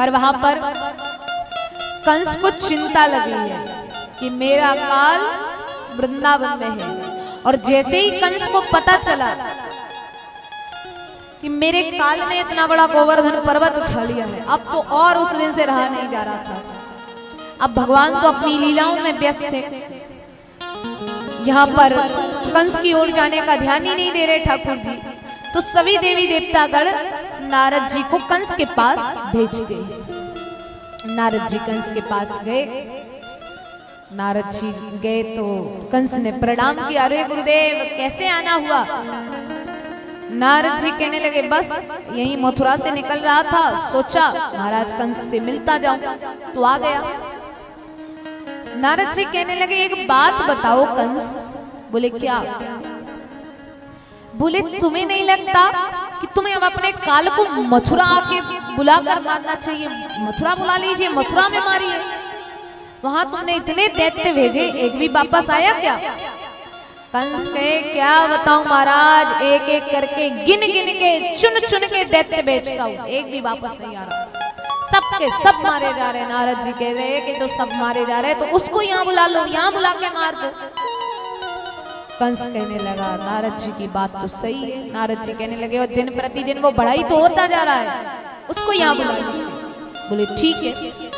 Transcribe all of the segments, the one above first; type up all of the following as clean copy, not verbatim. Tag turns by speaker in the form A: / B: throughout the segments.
A: पर वहां पर कंस को चिंता लगी है कि मेरा काल वृंदावन में है, और जैसे ही कंस को पता चला कि मेरे काल ने इतना बड़ा गोवर्धन पर्वत उठा लिया है, अब तो और उस दिन से रहा नहीं जा रहा था। अब भगवान तो अपनी लीलाओं में व्यस्त थे, यहाँ पर कंस की ओर जाने का ध्यान ही नहीं दे रहे ठाकुर जी। तो सभी देवी देवतागण नारद जी को कंस के पास भेजते हैं। नारद जी कंस के पास गए। नारद जी गए तो कंस ने प्रणाम किया, अरे गुरुदेव कैसे आना हुआ? नारद जी कहने लगे बस यही मथुरा से निकल रहा था, सोचा महाराज कंस से मिलता जाऊं, तो आ गया। नारद जी कहने लगे एक बात बताओ कंस। बोले क्या? बोले तुम्हें नहीं लगता कि तुम्हें अब अपने काल को मथुरा आके बुलाकर मारना चाहिए? मथुरा बुला लीजिए, मथुरा में मारिए। वहां तुमने इतने दैत्य भेजे, एक भी वापस आया क्या? कंस कहे क्या बताऊं महाराज, एक एक करके गिन गिन के चुन चुन के दैत्य भेजता हूं, एक भी वापस नहीं आ रहा, सबके सब मारे जा रहे। नारद जी कह रहे कि तो सब मारे जा रहे, तो उसको यहाँ बुला लो, यहाँ बुला के मार दो। कंस कहने लगा नारद जी की बात तो सही है। नारद जी कहने लगे और दिन प्रतिदिन वो बढ़ाई तो होता जा रहा है, उसको यहाँ बुला लीजिए। बोले ठीक है।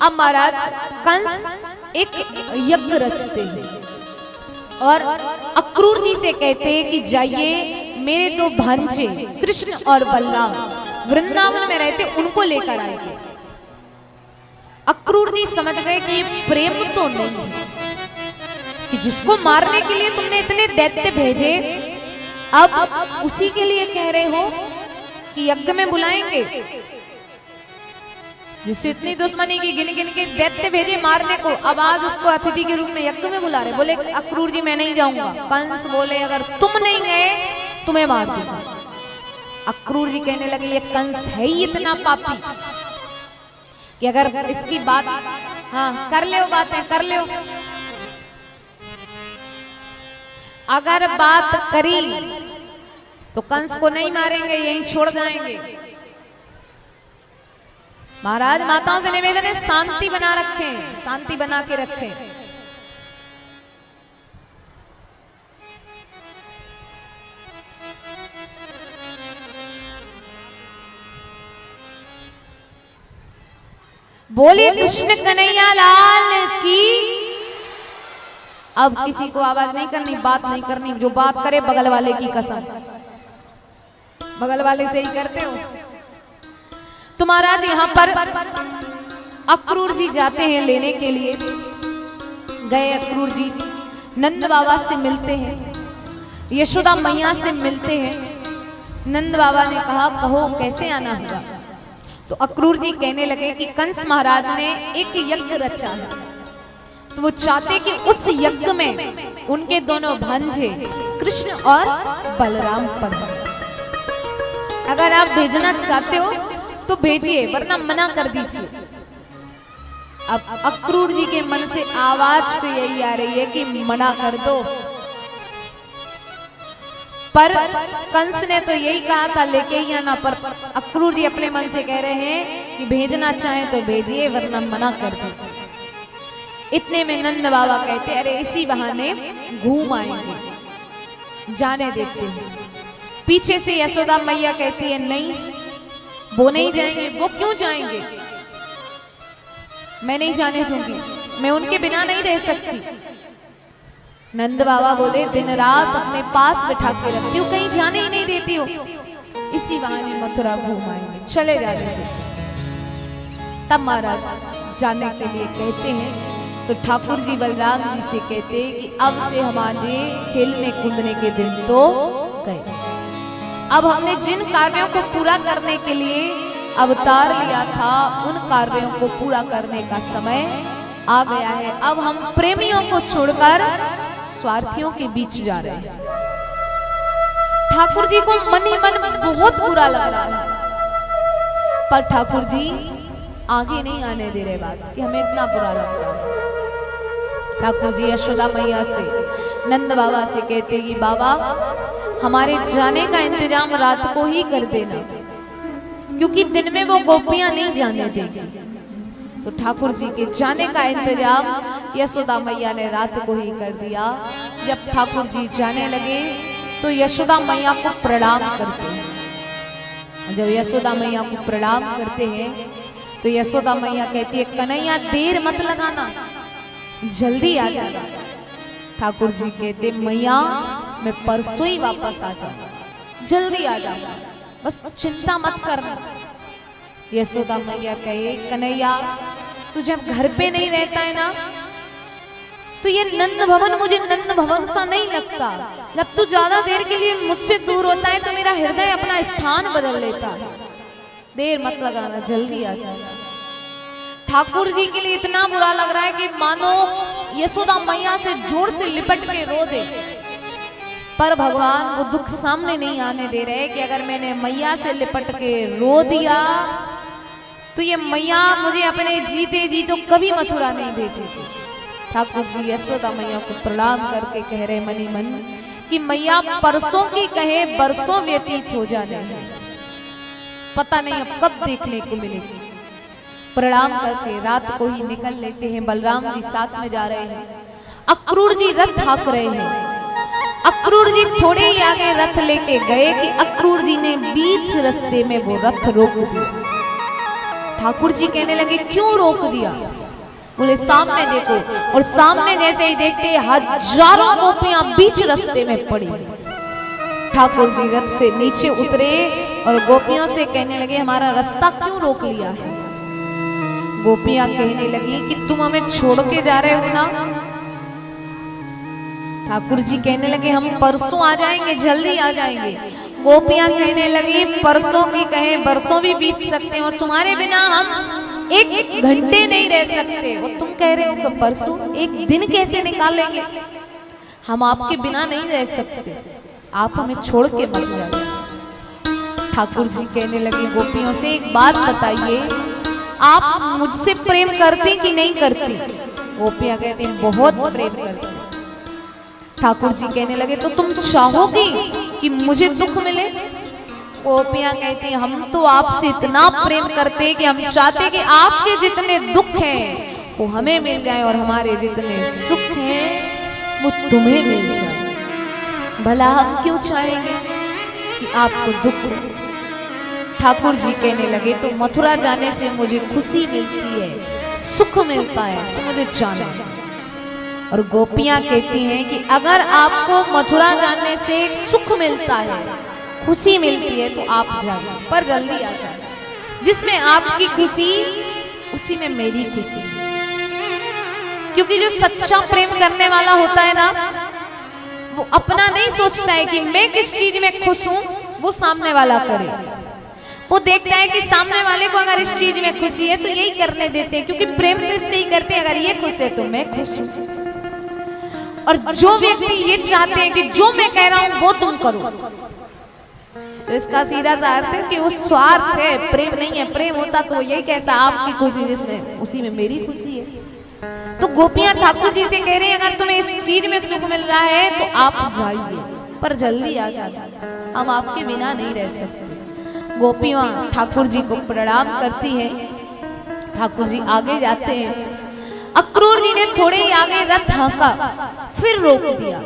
A: अब महाराज कंस एक यज्ञ रचते हैं और अक्रूर जी से कहते हैं कि जाइए मेरे दो भांजे कृष्ण और बलराम वृंदावन में रहते, उनको लेकर आएंगे। अक्रूर जी समझ गए कि ये प्रेम तो नहीं है कि जिसको मारने के लिए तुमने इतने दैत्य भेजे, अब उसी के लिए कह रहे हो कि यज्ञ में बुलाएंगे, जिससे इतनी दुश्मनी की गिन गिन के दैत्य भेजे मारने को, अब आज उसको अतिथि के रूप में यज्ञ में बुला रहे। बोले अक्रूर जी मैं नहीं जाऊंगा। कंस बोले अगर तुम नहीं गए तुम्हें मार दूंगा। अक्रूर जी कहने लगे ये कंस है ही इतना पापी कि अगर इसकी बात हाँ कर ले, बातें कर ले, अगर बात करी तो कंस को नहीं मारेंगे, यहीं छोड़ जाएंगे। महाराज माताओं से निवेदन है शांति बना रखें, शांति बना के रखें। बोले कृष्ण कन्हैया लाल की। अब किसी को आवाज नहीं करनी, बात नहीं करनी, जो बात करे बगल वाले की कसम, बगल वाले से ही करते हो। तो महाराज यहाँ पर अक्रूर जी जाते हैं लेने के लिए। गए अक्रूर जी, नंद बाबा से मिलते हैं, यशोदा मैया से मिलते हैं। नंद बाबा ने कहा कहो कैसे आना होगा? तो अक्रूर जी कहने लगे कि कंस महाराज ने एक यज्ञ रचा है, तो वो चाहते कि उस यज्ञ में उनके दोनों भांजे कृष्ण और बलराम पर, अगर आप भेजना चाहते हो तो भेजिए वरना मना कर दीजिए। अब अक्रूर जी के मन से आवाज तो यही आ रही है कि मना कर दो, पर कंस ने तो यही कहा था लेके ही आना, पर अक्रूर जी अपने मन से कह रहे हैं कि भेजना चाहे तो भेजिए वरना मना कर दीजिए। इतने में नंद बाबा कहते अरे इसी बहाने घूम आएंगे, जाने देते हैं। पीछे से यशोदा मैया कहती है नहीं वो नहीं जाएंगे। वो क्यों जाएंगे? मैं नहीं जाने दूंगी, मैं उनके बिना नहीं रह सकती। नंद बाबा बोले दिन रात अपने पास बिठा के रखती हूँ, कहीं जाने ही नहीं देती हो, इसी बहाने मथुरा घूम आएंगे, चले जाने दो। तब महाराज जाने के लिए कहते हैं तो ठाकुर जी बलराम जी से कहते हैं कि अब से हमारे खेलने कूदने के दिन तो गए। अब हमने जिन कार्यों को पूरा करने के लिए अवतार लिया था उन कार्यों को पूरा करने का समय आ गया है। अब हम प्रेमियों को छोड़कर स्वार्थियों के बीच जा रहे हैं। ठाकुर जी को मन ही मन बहुत बुरा लग रहा है, पर ठाकुर जी आगे नहीं आने दे रहे बात कि हमें इतना बुरा लग रहा है। ठाकुर जी यशोदा मैया से नंद बाबा से कहते कि बाबा हमारे जाने का इंतजाम रात को ही कर देना, क्योंकि दिन में वो गोपियां नहीं जाने देगी। तो ठाकुर जी के जाने का इंतजाम यशोदा मैया ने रात को ही कर दिया। जब ठाकुर जी जाने लगे तो यशोदा मैया को प्रणाम करते हैं। जब यशोदा मैया को प्रणाम करते हैं तो यशोदा मैया कहती है, कन्हैया देर मत लगाना, जल्दी आ जाना। ठाकुर जी कहते, मैया मैं परसों ही वापस आ जाऊंगा, जल्दी आ जाऊंगा, बस चिंता मत करना। यशोदा मैया कहे, कन्हैया तू जब घर पे नहीं रहता है ना तो ये नंद भवन मुझे नंद भवन सा नहीं लगता। जब तू ज्यादा देर के लिए मुझसे दूर होता है तो मेरा हृदय अपना स्थान बदल लेता है। देर मत लगाना, जल्दी आ जाना। ठाकुर जी के लिए इतना बुरा लग रहा है कि मानो यशोदा मैया से जोर से लिपट के रो दे, पर भगवान वो दुख सामने नहीं आने दे रहे कि अगर मैंने मैया से लिपट के रो दिया तो ये मैया मुझे अपने जीते जी तो कभी मथुरा नहीं भेजेगी। ठाकुर जी यशोदा मैया को प्रणाम करके कह रहे मनी मन कि मैया परसों की कहे बरसों व्यतीत हो जाने हैं, पता नहीं अब कब देखने को मिलेगी। प्रणाम करके रात को ही निकल लेते हैं। बलराम जी साथ में जा रहे हैं, अक्रूर जी रथ हाँक रहे हैं। अक्रूर जी थोड़े ही आगे रथ लेके गए कि अक्रूर जी ने बीच रास्ते में वो रथ रोक दिया। ठाकुर जी कहने लगे, क्यों रोक दिया? बोले सामने देखो। और सामने जैसे ही देखते हजारों गोपियां बीच रास्ते में पड़ी। ठाकुर जी रथ से नीचे उतरे और गोपियों से कहने लगे, हमारा रास्ता क्यों रोक लिया है? गोपियां कहने लगी कि तुम हमें छोड़ के जा रहे हो ना। ठाकुर जी कहने लगे, हम परसों आ जाएंगे, जल्दी आ जाएंगे। गोपियां कहने लगी, परसों की कहे बरसों भी बीत सकते हैं और तुम्हारे बिना हम एक घंटे नहीं रह सकते। और तुम कह रहे हो कि परसों, एक दिन कैसे निकालेंगे? हम आपके बिना नहीं रह सकते, आप हमें छोड़ के मत जाइए। ठाकुर जी कहने लगे गोपियों से, एक बात बताइए, आप मुझसे प्रेम करती कि नहीं करती? गोपियां कहती बहुत प्रेम करती। ठाकुर जी कहने लगे, तो तुम चाहोगी कि मुझे दुख मिले? गोपियां कहती, हम तो आपसे इतना प्रेम करते कि हम चाहते कि आपके जितने दुख हैं वो हमें मिल जाए और हमारे जितने सुख हैं वो तुम्हें मिल जाए। भला हम क्यों चाहेंगे कि आपको दुख हो? ठाकुर जी कहने लगे, तो मथुरा जाने से मुझे खुशी मिलती है, सुख मिलता है, तो मुझे जाना। और गोपियां कहती हैं कि अगर आपको मथुरा जाने से सुख मिलता है, खुशी मिलती है, तो आप जाइए, पर जल्दी आ जाइए। जिसमें आपकी खुशी उसी में मेरी खुशी। क्योंकि जो सच्चा प्रेम करने वाला होता है ना, वो अपना नहीं सोचता है कि मैं किस चीज में खुश हूं, वो सामने वाला करे। वो देखता है कि सामने वाले को अगर इस चीज में खुशी है तो यही करने देते हैं, क्योंकि प्रेम तो इससे ही करते हैं, अगर ये खुश है तो मैं खुश हूं। और जो व्यक्ति ये चाहते हैं कि जो मैं कह रहा हूं वो तुम करो, तो इसका सीधा सा अर्थ है कि वो स्वार्थ है, प्रेम नहीं है। प्रेम होता तो यही कहता आपकी खुशी जिसमें उसी में मेरी खुशी है। तो गोपियां ठाकुर जी से कह रहे हैं, अगर तुम्हें इस चीज में सुख मिल रहा है तो आप जाइए, पर जल्दी आ जाना, हम आपके बिना नहीं रह सकते। गोपियां ठाकुर जी को प्रणाम करती हैं। ठाकुर जी आगे जाते हैं। अक्रूर जी ने थोड़े ही आगे रथ हाँका, फिर रोक दिया।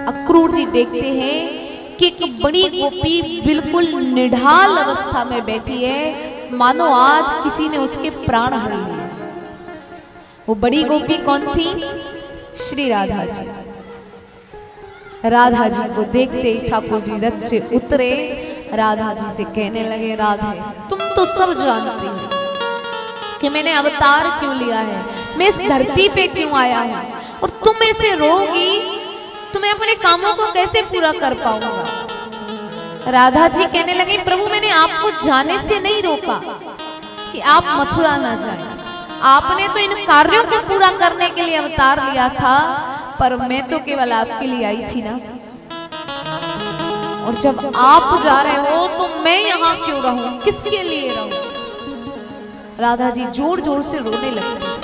A: अक्रूर जी देखते हैं कि एक बड़ी गोपी बिल्कुल निढाल अवस्था में बैठी है, मानो आज किसी ने उसके प्राण हर लिए। वो बड़ी गोपी कौन थी? श्री राधा जी। राधा जी को देखते ही ठाकुर जी रथ से उतरे, राधा जी से कहने लगे, राधे तुम तो सब जानती हो कि मैंने अवतार क्यों लिया है, मैं इस धरती पे क्यों आया हूं, और तुम ऐसे रोगी तो मैं अपने कामों को कैसे पूरा कर पाऊंगा? राधा जी कहने लगी, प्रभु मैंने आपको जाने से नहीं रोका कि आप मथुरा ना जाएं, आपने तो इन कार्यों को पूरा करने के लिए अवतार लिया था, पर मैं तो केवल आपके लिए आई थी ना। और जब आप जा रहे हो तो मैं यहाँ क्यों रहूं, किसके लिए रहूं? राधा जी जोर जोर से रोने लगती।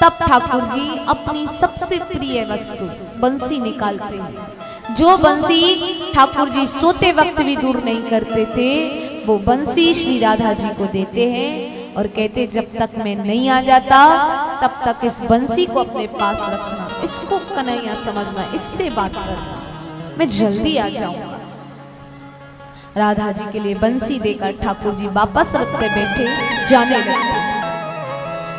A: तब ठाकुर जी अपनी सबसे प्रिय वस्तु बंसी निकालते हैं। जो बंसी ठाकुर जी सोते वक्त भी दूर नहीं करते थे, वो बंसी श्री राधा जी को देते हैं और कहते जब तक मैं नहीं आ जाता तब तक इस बंसी को अपने पास रखना, इसको कन्हैया समझना, इससे बात करना, मैं जल्दी आ जाऊंगा। राधा जी के लिए बंसी देकर ठाकुर जी वापस रथ पे बैठे जाने लगे।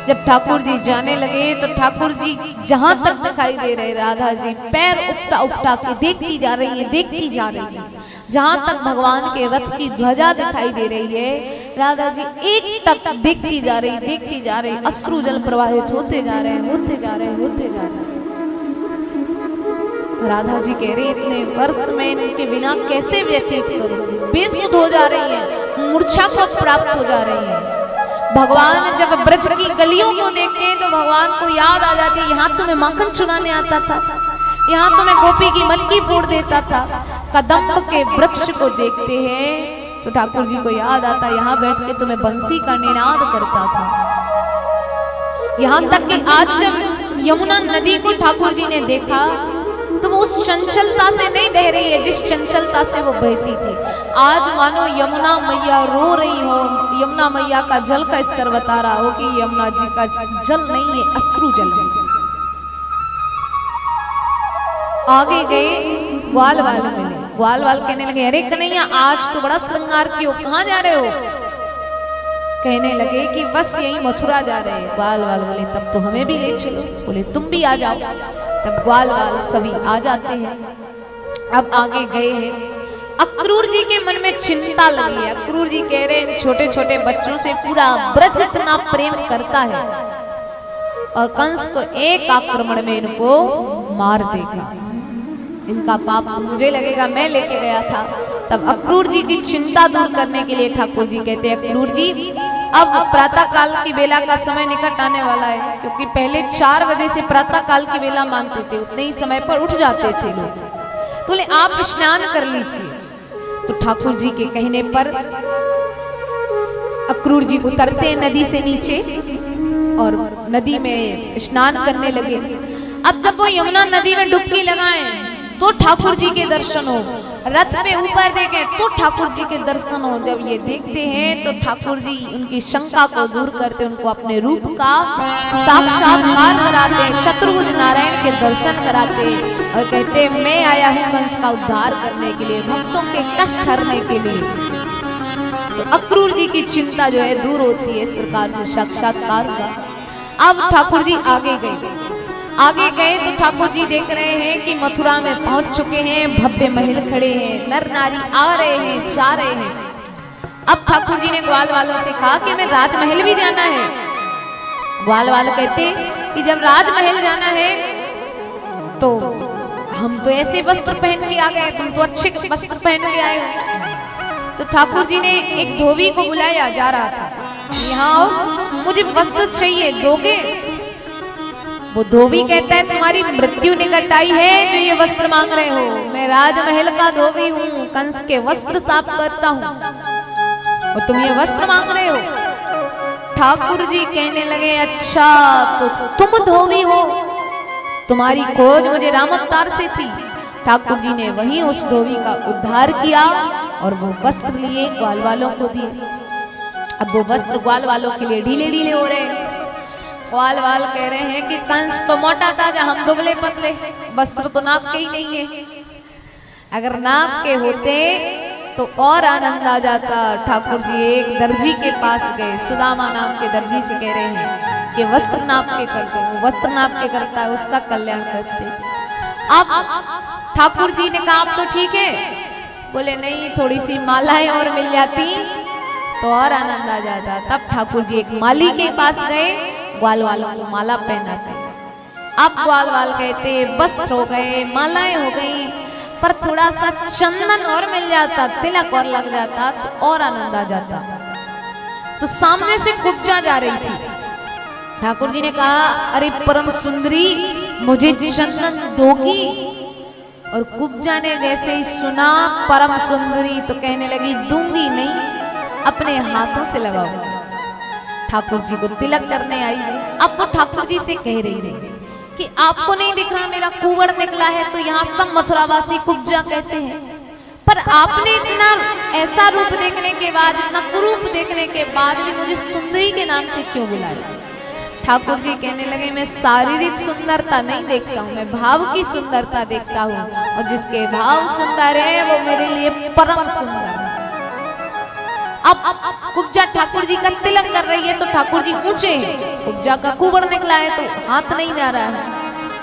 A: जब ठाकुर जी जाने लगे तो ठाकुर जी जहां तक दिखाई दे रहे राधा जी पैर उपटा उपटा के देखती जा रही है, देखती जा रही है। जहां तक भगवान के रथ की ध्वजा दिखाई दे रही है राधा जी एक तक देखती जा रही, देखती जा रही। अश्रु जल प्रवाहित होते जा रहे हैं, होते जा रहे हैं, होते जा रहे हैं। राधा जी कह रहे इतने वर्ष में इनके बिना कैसे व्यतीत करूंगी, बेसुध हो जा रही है, मूर्छा को प्राप्त हो जा रही है। भगवान जब ब्रज की गलियों को देखते हैं तो भगवान को याद आ जाती है, यहाँ तुम्हें माखन चुराने आता था, यहाँ तुम्हें गोपी की मटकी फोड़ देता था। कदम्ब के वृक्ष को देखते हैं तो ठाकुर जी को याद आता, यहाँ बैठ के तुम्हें बंसी का निनाद करता था। यहाँ तक कि आज जब यमुना नदी को ठाकुर जी ने देखा तो वो उस चंचलता से नहीं बह रही है जिस चंचलता से वो बहती थी। आज मानो यमुना मैया रो रही हो, यमुना मैया का जल का स्तर बता रहा हो कि यमुना जी का जल नहीं है, अश्रु जल है। आगे गए ग्वाल वाल मिले, ग्वाल वाल कहने लगे अरे कन्हैया आज तो बड़ा श्रृंगार कियो, कहाँ जा रहे हो? कहने लगे कि बस यही मथुरा जा रहे हैं। ग्वाल वाल बोले तब तो हमें भी ले चलो। बोले तुम भी आ जाओ। तब ग्वाल वाल सभी आ जाते हैं। अब आगे गए हैं, अक्रूर जी के मन में चिंता लगी है। अक्रूर जी कह रहे हैं छोटे छोटे बच्चों से पूरा ब्रज इतना प्रेम करता है और कंस को एक आक्रमण में इनको मार देगा, इनका पाप तो मुझे लगेगा, मैं लेके गया था। तब अक्रूर जी की चिंता दूर करने के लिए ठाकुर जी कहते हैं अक्रूर जी अब प्रातः काल की बेला का समय निकट आने वाला है, क्योंकि पहले 4 बजे से प्रातः काल की बेला मानते थे, उतने ही समय पर उठ जाते थे लोग। तो बोले आप स्नान कर लीजिए। तो ठाकुर जी के कहने पर अक्रूर जी उतरते नदी से नीचे और नदी में स्नान करने लगे। अब जब वो यमुना नदी में डुबकी लगाए तो ठाकुर जी के दर्शन हो, रथ पे ऊपर देखे तो ठाकुर जी के दर्शन हो। जब ये देखते हैं तो ठाकुर जी उनकी शंका को दूर करते, उनको अपने रूप का साक्षात्कार कराते, चतुर्भुज नारायण के दर्शन कराते और कहते मैं आया हूँ कंस का उद्धार करने के लिए, भक्तों के कष्ट हरने के लिए। तो अक्रूर जी की चिंता जो है दूर होती है इस प्रकार से साक्षात्कार का। अब ठाकुर जी आगे गए, आगे गए तो ठाकुर जी देख रहे हैं कि मथुरा में पहुंच चुके हैं, भव्य महल खड़े हैं, नर नारी आ रहे हैं, जा रहे हैं। अब ठाकुर जी ने ग्वाल वालों से कहा कि मैं राजमहल भी जाना है। ग्वाल वाले कहते कि जब राजमहल जाना है तो हम तो ऐसे वस्त्र पहन के आ गए, तुम तो अच्छे वस्त्र पहन के आए हो। तो ठाकुर जी ने एक धोबी को बुलाया, जा रहा था, यहाँ आओ मुझे वस्त्र चाहिए, दोगे? वो धोबी कहता है तुम्हारी मृत्यु निकट आई है जो ये वस्त्र मांग रहे हो, मैं राजमहल का धोबी हूँ, कंस के वस्त्र साफ करता हूँ और तुम ये वस्त्र मांग रहे हो। ठाकुर जी कहने लगे अच्छा तो तुम धोबी हो, तुम्हारी खोज मुझे राम अवतार से थी। ठाकुर जी ने वहीं उस धोबी का उद्धार किया और वो वस्त्र लिए ग्वाल वालों को दिए। अब वो वस्त्र ग्वाल वालों के लिए ढीले ढीले हो रहे हैं। ग्वाल वाल कह रहे हैं कि कंस तो मोटा ताजा, हम दुबले पतले, वस्त्र तो नाप के ही नहीं है, अगर नाप के होते तो और आनंद आ जाता। ठाकुर जी एक दर्जी के पास गए, सुदामा नाम के दर्जी से कह रहे हैं कि वस्त्र नाप के कर दो। वो वस्त्र नाप के करता है, उसका कल्याण करते। अब ठाकुर जी ने कहा अब तो ठीक है, बोले नहीं थोड़ी सी मालाएं और मिल जाती तो और आनंद आ जाता। तब ठाकुर जी एक माली के पास गए, ग्वाल वालों को माला पहनाते। अब ग्वाल वाल कहते वस्त्र हो गए, मालाएं हो गई, पर थोड़ा सा चंदन और मिल जाता, तिलक और लग जाता तो और आनंद आ जाता। तो सामने से कुब्जा जा रही थी। ठाकुर जी ने कहा अरे परम सुंदरी मुझे चंदन दोगी? और कुब्जा ने जैसे ही सुना परम सुंदरी तो कहने लगी दूंगी नहीं, अपने हाथों से लगाओ। ठाकुर जी को तिलक करने आई है। अब वो ठाकुर जी से कह रही है कि आपको नहीं दिख रहा मेरा कुंवर निकला है, तो यहाँ सब मथुरावासी कुब्जा कहते हैं, पर आपने इतना ऐसा रूप देखने के बाद, इतना कुरूप देखने के बाद भी मुझे सुंदरी के नाम से क्यों बुलाया? ठाकुर जी कहने लगे, मैं शारीरिक सुंदरता नहीं देखता हूँ, मैं भाव की सुंदरता देखता हूँ, और जिसके भाव सुंदर है वो मेरे लिए परम सुंदर है। अब कुब्जा ठाकुर जी का तिलक कर रही है तो ठाकुर जी ऊंचे हैं, कुब्जा का कुबड़ निकला है तो हाथ नहीं जा रहा है।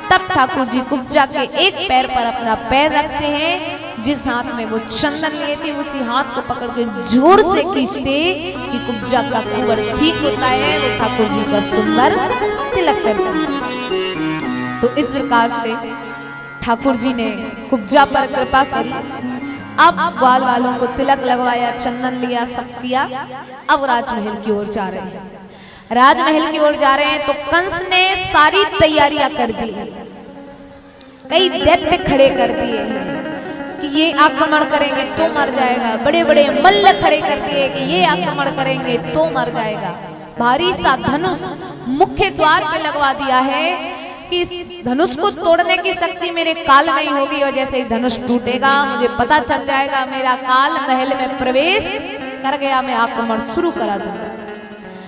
A: तब ठाकुर जी कुब्जा के एक पैर पर अपना पैर रखते हैं, जिस हाथ में वो चंदन लिए थे उसी हाथ को पकड़ के जोर से खींचते कि कुब्जा का कुबड़ ठीक होता है, वो ठाकुर जी का सुंदर तिलक करते हैं। तो इस प्रकार से ठाकुर जी ने कुब्जा पर कृपा करी। अब ग्वाल वालों को तिलक लगवाया, चंदन लिया, सब किया। अब राजमहल की ओर जा रहे हैं। राजमहल की ओर जा रहे हैं तो कंस ने सारी तैयारियां कर दी है, कई दैत्य खड़े कर दिए हैं कि ये आक्रमण करेंगे तो मर जाएगा। बड़े बड़े मल्ल खड़े कर दिए कि ये आक्रमण करेंगे तो मर जाएगा। भारी सा धनुष मुख्य द्वार पे लगवा दिया है कि इस धनुष को तोड़ने की शक्ति मेरे काल में ही होगी, और जैसे ही धनुष टूटेगा मुझे पता चल जाएगा मेरा काल महल में प्रवेश कर गया, मैं आक्रमण शुरू करा दूंगा।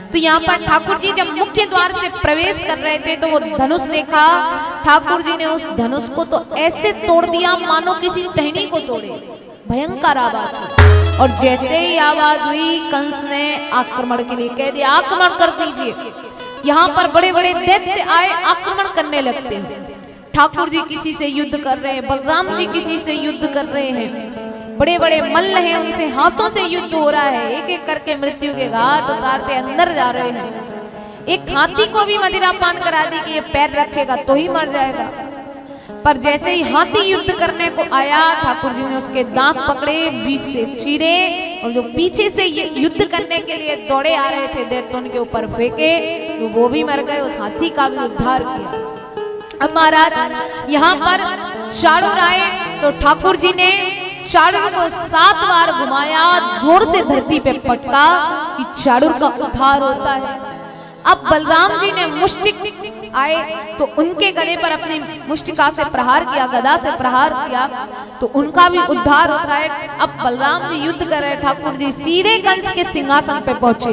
A: तो यहाँ पर ठाकुर जी जब मुख्य द्वार से प्रवेश कर रहे थे तो वो धनुष देखा। ठाकुर जी ने उस धनुष को तो ऐसे तोड़ दिया मानो किसी टहनी को तोड़े, भयंकर आवाज हुई। और जैसे ही आवाज हुई कंस ने आक्रमण के लिए कह दिया, आक्रमण कर दीजिए। यहाँ पर बड़े बड़े दैत्य आए, आक्रमण करने लगते हैं। ठाकुर जी किसी से युद्ध कर रहे हैं, बलराम जी किसी से युद्ध कर रहे हैं, बड़े बड़े मल्ल हैं, उनसे हाथों से युद्ध हो रहा है। एक एक करके मृत्यु के घाट उतारते अंदर जा रहे हैं। एक हाथी को भी मदिरा पान करा दी कि ये पैर रखेगा तो ही मर जाएगा। पर जैसे ही हाथी युद्ध करने को आया, ठाकुर जी ने उसके दांत पकड़े, बीच से चीरे, और जो पीछे से ये युद्ध करने के लिए दौड़े आ रहे थे दैत्य उनके ऊपर फेंके, तो वो भी मर गए। उस हाथी का भी उद्धार किया। अब महाराज यहाँ पर चाणूर आए तो ठाकुर जी ने चाणूर को 7 बार घुमाया, जोर से धरती पे पटका कि चाणूर का उद्धार होता है। अब बलराम जी ने मुष्टिक आए तो उनके गले पर अपनी मुष्टिका से प्रहार किया, गदा से प्रहार किया, तो उनका भी उद्धार होता है। अब बलराम जी युद्ध कर रहे, ठाकुर जी सीधे कंस के सिंहासन पे पहुंचे।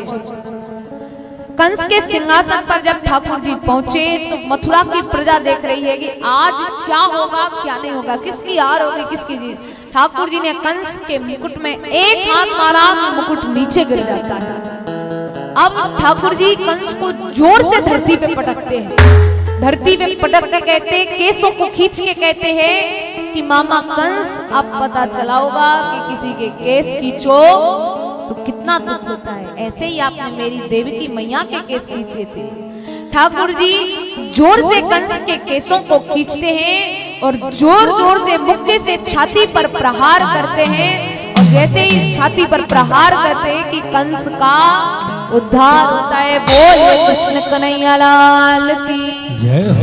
A: कंस के सिंहासन पर जब ठाकुर जी पहुंचे तो मथुरा की प्रजा देख रही है कि आज क्या होगा क्या नहीं होगा, किसकी हार होगी किसकी जीत। ठाकुर जी ने कंस के मुकुट में एक हाथ मारा, मुकुट नीचे गिर जाता है। अब ठाकुर जी कंस को जोर से धरती पे पटकते हैं। धरती पे पटक के कहते, केसों को खींच के कहते हैं कि मामा कंस, अब पता चला होगा कि किसी के केस खींचो तो कितना दुख होता है। ऐसे ही आपने मेरी देवी की मैया के केस खींचे थे। ठाकुर जी जोर से कंस के केसों को खींचते हैं और जोर जोर से मुक्के से छाती पर प्रहार करते हैं, और जैसे ही छाती पर प्रहार करते हैं कि कंस का उद्धार होता है। बोल कृष्ण कन्हैया लाल की जय।